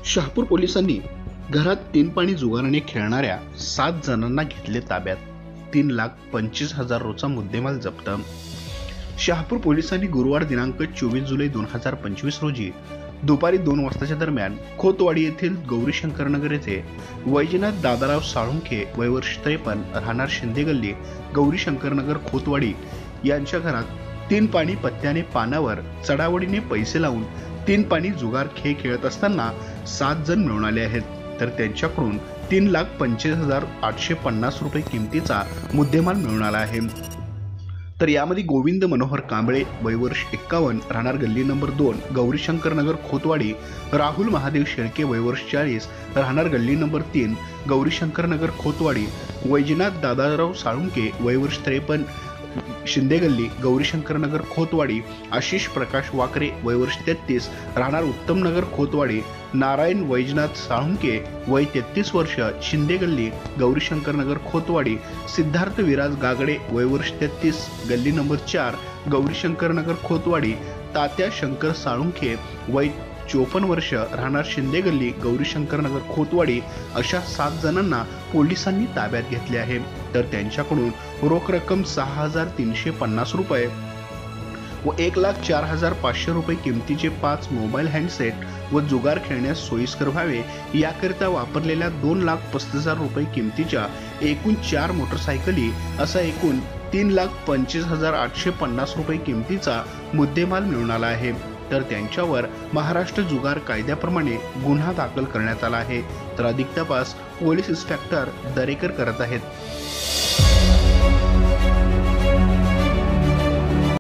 शहापूर पोलिसांनी घरात तीन पाणी जुगाराने खेळणाऱ्या 7 जणांना घेतले ताब्यात. 3,25,000 रोचा मुद्देमाल जप्त. शहापूर पोलिसांनी गुरुवार दिनांक 24 जुलै 2025 रोजी दुपारी 2 वाजताच्या दरम्यान खोतवाडी येथील गौरीशंकरनगर येथे वैजनाथ दादाराव साळुंखे वय वर्ष 53 राहणार शिंदे गल्ली गौरीशंकरनगर खोतवाडी यांच्या घरात तीन पाणी पत्त्याने पानावर चढावडीने पैसे लावून तीन पाणी जुगार खेळ खेळत असताना 7 जण मिळून आले आहेत. तर त्यांच्याकडून 3,25,850 रुपये किमतीचा मुद्देमाल मिळून आला आहे. तर यामध्ये गोविंद मनोहर कांबळे वय वर्ष 51 राहणार गल्ली नंबर 2 गौरीशंकरनगर खोतवाडी, राहुल महादेव शेळके वय वर्ष 40 राहणार गल्ली नंबर 3 गौरीशंकरनगर खोतवाडी, वैजनाथ दादाराव साळुंखे वय वर्ष 53 शिंदे गल्ली गौरीशंकरनगर खोतवाडी, आशिष प्रकाश वाकरे वय वर्ष 33 राहणार उत्तमनगर खोतवाडी, नारायण वैजनाथ साळुंखे वय 33 वर्ष शिंदे गल्ली गौरीशंकरनगर खोतवाडी, सिद्धार्थ विराज गागडे वय वर्ष 33 गल्ली नंबर 4 गौरीशंकरनगर खोतवाडी, तात्या शंकर साळुंखे वय 54 वर्ष राहणार शिंदे गल्ली गौरीशंकरनगर खोतवाडी अशा 7 जणांना पोलिसांनी ताब्यात घेतले आहे. तर त्यांच्याकडून रोख रक्कम 6,350 रुपये व 1,04,500 रुपये किमतीचे 5 मोबाईल हँडसेट व जुगार खेळण्यास सोयीस्कर व्हावे याकरिता वापरलेल्या 2,35,000 रुपये किमतीच्या एकूण 4 मोटरसायकली असा एकूण 3,25,850 रुपये किमतीचा मुद्देमाल मिळून आला आहे. तर त्यांच्यावर महाराष्ट्र जुगार कायद्याप्रमाणे गुन्हा दाखल करण्यात आला आहे. तर अधिक तपास पोलीस इन्स्पेक्टर दरेकर करत आहेत.